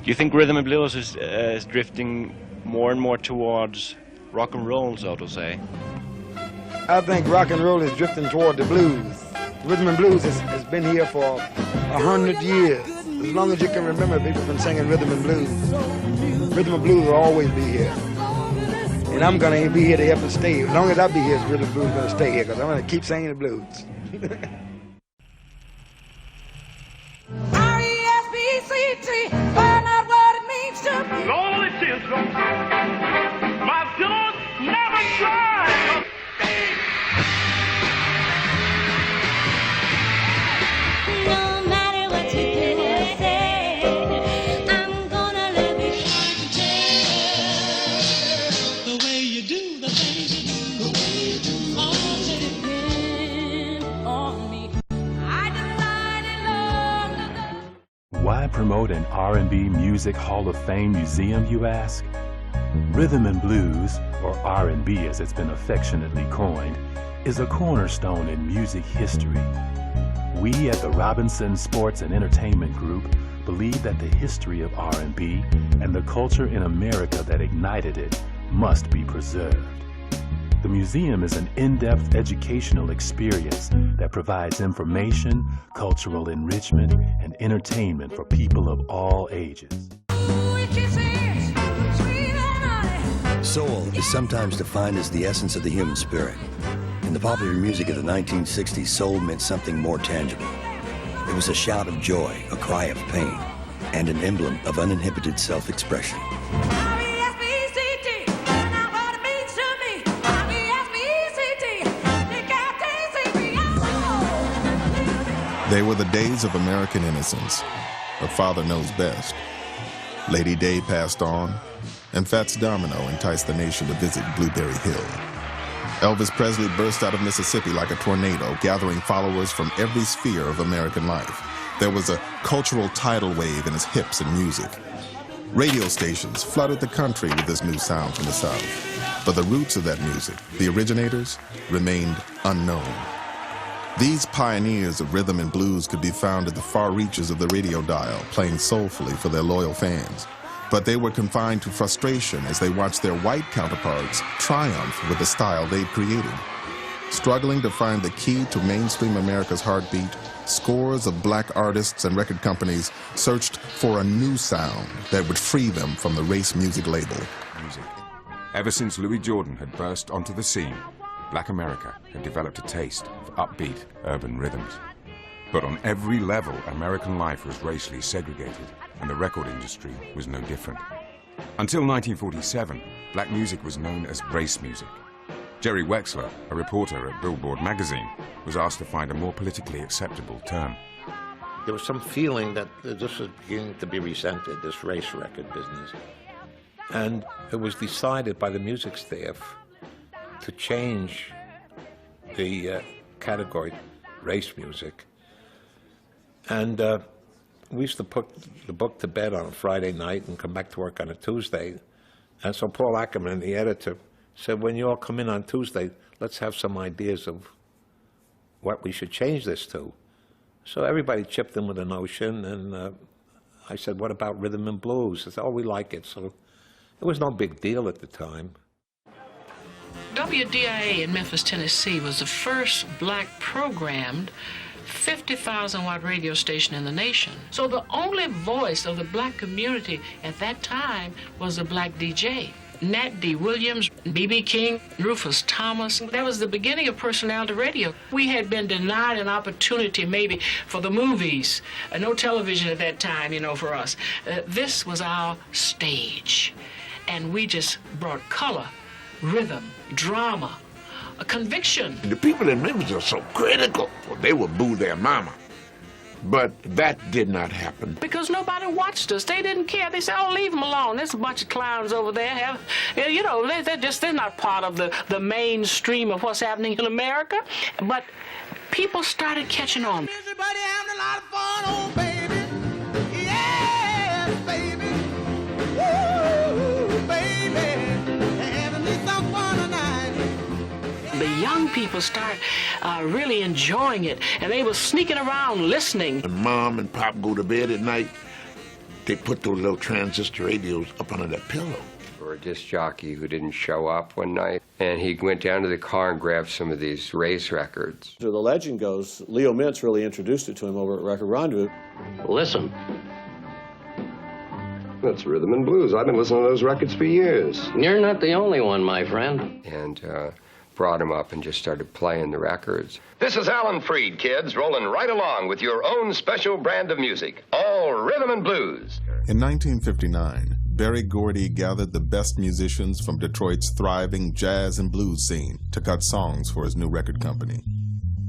Do you think rhythm and blues is drifting more and more towards rock and roll, so to say? I think rock and roll is drifting toward the blues. Rhythm and blues has been here for 100 years. As long as you can remember, people have been singing rhythm and blues. Rhythm and blues will always be here. And I'm going to be here to help it stay. As long as I be here, rhythm and blues is going to stay here, because I'm going to keep singing the blues. R-E-S-P-C-T, find out what it means to me. Lonely children, my pillows never cry. No matter what you do or say, I'm gonna love you today. The way you do the things you do, the way you do, all Depend on me. I decided long ago. Why promote an R&B Music Hall of Fame museum, you ask? Rhythm and blues, or R&B as it's been affectionately coined, is a cornerstone in music history. We at the Robinson Sports and Entertainment Group believe that the history of R&B and the culture in America that ignited it must be preserved. The museum is an in-depth educational experience that provides information, cultural enrichment, and entertainment for people of all ages. Soul is sometimes defined as the essence of the human spirit. In the popular music of the 1960s, soul meant something more tangible. It was a shout of joy, a cry of pain, and an emblem of uninhibited self-expression. R-E-S-P-C-T, find out what it means to me. R-E-S-P-C-T, you can't taste me. They were the days of American innocence. A father knows best. Lady Day passed on, and Fats Domino enticed the nation to visit Blueberry Hill. Elvis Presley burst out of Mississippi like a tornado, gathering followers from every sphere of American life. There was a cultural tidal wave in his hips and music. Radio stations flooded the country with this new sound from the South. But the roots of that music, the originators, remained unknown. These pioneers of rhythm and blues could be found at the far reaches of the radio dial, playing soulfully for their loyal fans. But they were confined to frustration as they watched their white counterparts triumph with the style they'd created. Struggling to find the key to mainstream America's heartbeat, scores of black artists and record companies searched for a new sound that would free them from the race music label. Ever since Louis Jordan had burst onto the scene, Black America had developed a taste of upbeat urban rhythms. But on every level, American life was racially segregated, and the record industry was no different. Until 1947, black music was known as race music. Jerry Wexler, a reporter at Billboard magazine, was asked to find a more politically acceptable term. There was some feeling that this was beginning to be resented, this race record business. And it was decided by the music staff to change the category race music. And we used to put the book to bed on a Friday night and come back to work on a Tuesday. And so Paul Ackerman, the editor, said, when you all come in on Tuesday, let's have some ideas of what we should change this to. So everybody chipped in with a notion, and I said, what about rhythm and blues? They said, oh, we like it. So it was no big deal at the time. WDIA in Memphis, Tennessee was the first black programmed 50,000-watt radio station in the nation. So the only voice of the black community at that time was a black DJ. Nat D. Williams, B.B. King, Rufus Thomas. That was the beginning of personality radio. We had been denied an opportunity maybe for the movies. No television at that time, for us. This was our stage. And we just brought color, rhythm, drama, a conviction. The people in Memphis are so critical. Well, they would boo their mama. But that did not happen. Because nobody watched us. They didn't care. They said, oh, leave them alone. There's a bunch of clowns over there. They're not part of the mainstream of what's happening in America. But people started catching on. Everybody having a lot of fun, oh, baby. Yes, baby. Woo, baby. Having me some fun tonight. The young people start really enjoying it, and they were sneaking around listening. When Mom and Pop go to bed at night, they put those little transistor radios up under that pillow. Or a disc jockey who didn't show up one night, and he went down to the car and grabbed some of these race records. The legend goes, Leo Mintz really introduced it to him over at Record Rendezvous. Listen. That's rhythm and blues. I've been listening to those records for years. You're not the only one, my friend. And brought him up and just started playing the records. This is Alan Freed, kids, rolling right along with your own special brand of music, all rhythm and blues. In 1959, Berry Gordy gathered the best musicians from Detroit's thriving jazz and blues scene to cut songs for his new record company.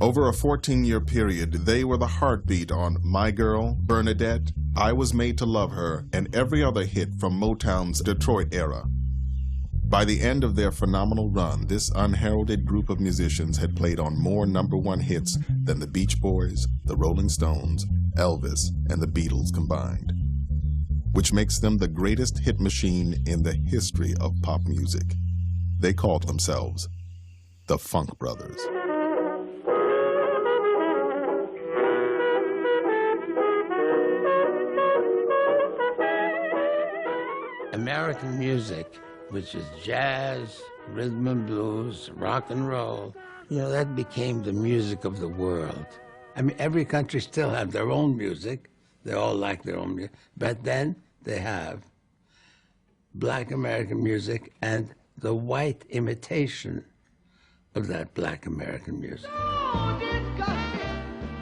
Over a 14-year period, they were the heartbeat on My Girl, Bernadette, I Was Made to Love Her, and every other hit from Motown's Detroit era. By the end of their phenomenal run, this unheralded group of musicians had played on more #1 hits than the Beach Boys, the Rolling Stones, Elvis, and the Beatles combined, which makes them the greatest hit machine in the history of pop music. They called themselves the Funk Brothers. American music, which is jazz, rhythm and blues, rock and roll, you know, that became the music of the world. I mean, every country still have their own music. They all like their own music. But then they have black American music and the white imitation of that black American music.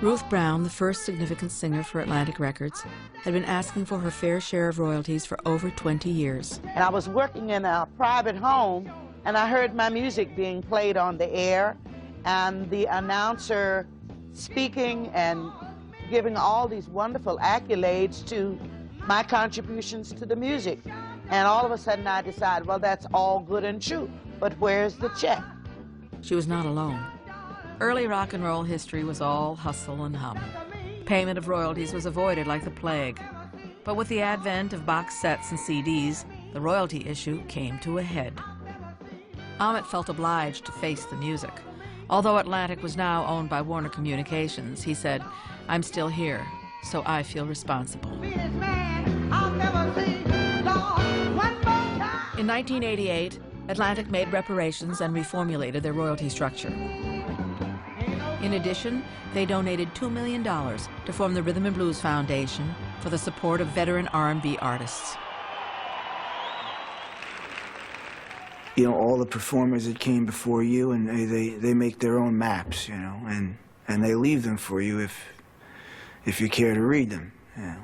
Ruth Brown, the first significant singer for Atlantic Records, had been asking for her fair share of royalties for over 20 years. And I was working in a private home, and I heard my music being played on the air, and the announcer speaking and giving all these wonderful accolades to my contributions to the music. And all of a sudden I decided, well, that's all good and true, but where's the check? She was not alone. Early rock and roll history was all hustle and hum. Payment of royalties was avoided like the plague. But with the advent of box sets and CDs, the royalty issue came to a head. Ahmet felt obliged to face the music. Although Atlantic was now owned by Warner Communications, he said, "I'm still here, so I feel responsible." In 1988, Atlantic made reparations and reformulated their royalty structure. In addition, they donated $2 million to form the Rhythm and Blues Foundation for the support of veteran R&B artists. You know, all the performers that came before you, and they make their own maps, you know, and they leave them for you if you care to read them, you know.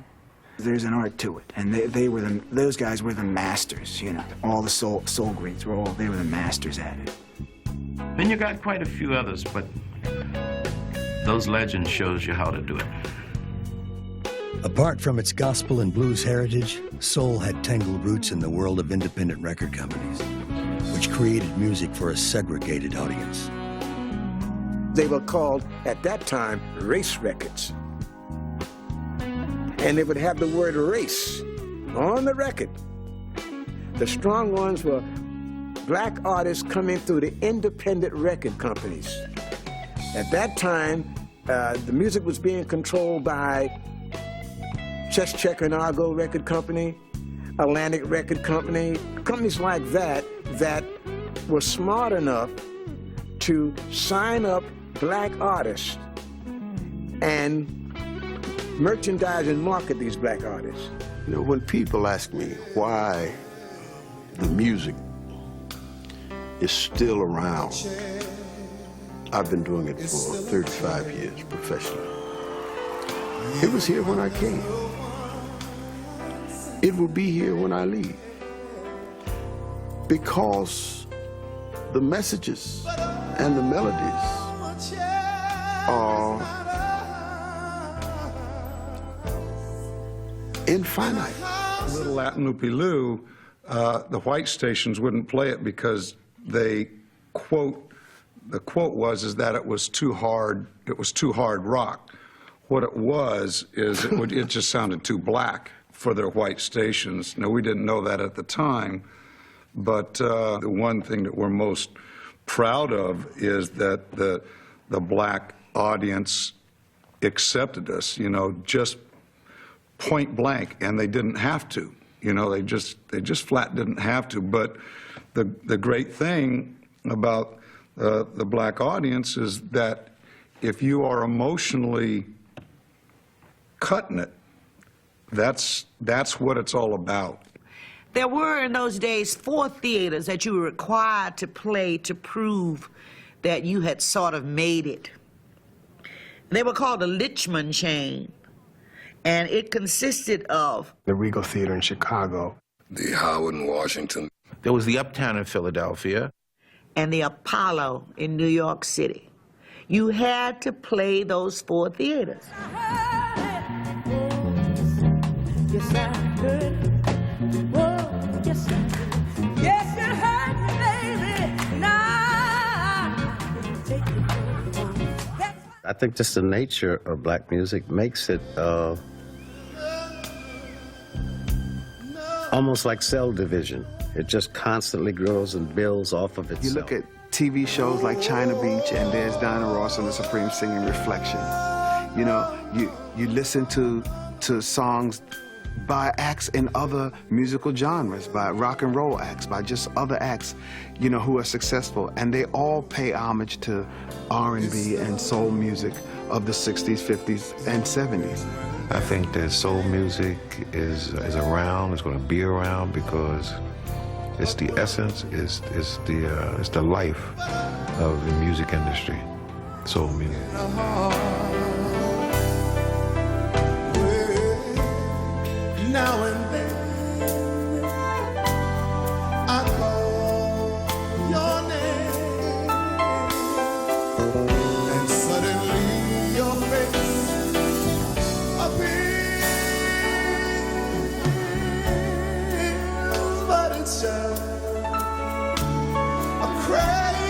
There's an art to it, and those guys were the masters, you know. All the soul greats they were the masters at it. And you got quite a few others, but those legends shows you how to do it. Apart from its gospel and blues heritage, soul had tangled roots in the world of independent record companies, which created music for a segregated audience. They were called, at that time, race records. And they would have the word race on the record. The strong ones were black artists coming through the independent record companies. At that time, the music was being controlled by Chess Checker and Argo Record Company, Atlantic Record Company, companies like that were smart enough to sign up black artists and merchandise and market these black artists. You know, when people ask me why the music is still around, I've been doing it for 35 years professionally. It was here when I came. It will be here when I leave. Because the messages and the melodies are infinite. Little Latin Loopy-Loo, the white stations wouldn't play it because the quote was that it was too hard rock. What it was is it just sounded too black for their white stations. Now, we didn't know that at the time, but the one thing that we're most proud of is that the black audience accepted us, you know, just point blank, and they didn't have to. You know, they just flat didn't have to. But the great thing about the black audience is that if you are emotionally cutting it, that's what it's all about. There were in those days 4 theaters that you were required to play to prove that you had sort of made it. They were called the Lichman chain, and it consisted of the Regal Theater in Chicago, the Howard in Washington. There was the Uptown in Philadelphia, and the Apollo in New York City. You had to play those 4 theaters. Yes, I heard. Whoa, yes, I heard. Yes, you heard me, baby. Now, take it home. I think just the nature of black music makes it almost like cell division. It just constantly grows and builds off of itself. You look at TV shows like China Beach, and there's Dinah Ross and the Supreme singing Reflection. You know, you listen to songs by acts in other musical genres, by rock and roll acts, by just other acts, you know, who are successful, and they all pay homage to R&B and soul music of the 60s, 50s, and 70s. I think that soul music is around, it's going to be around because it's the essence, it's the life of the music industry, soul music. Now and then I call your name, and suddenly your face appears, but it's just a crazy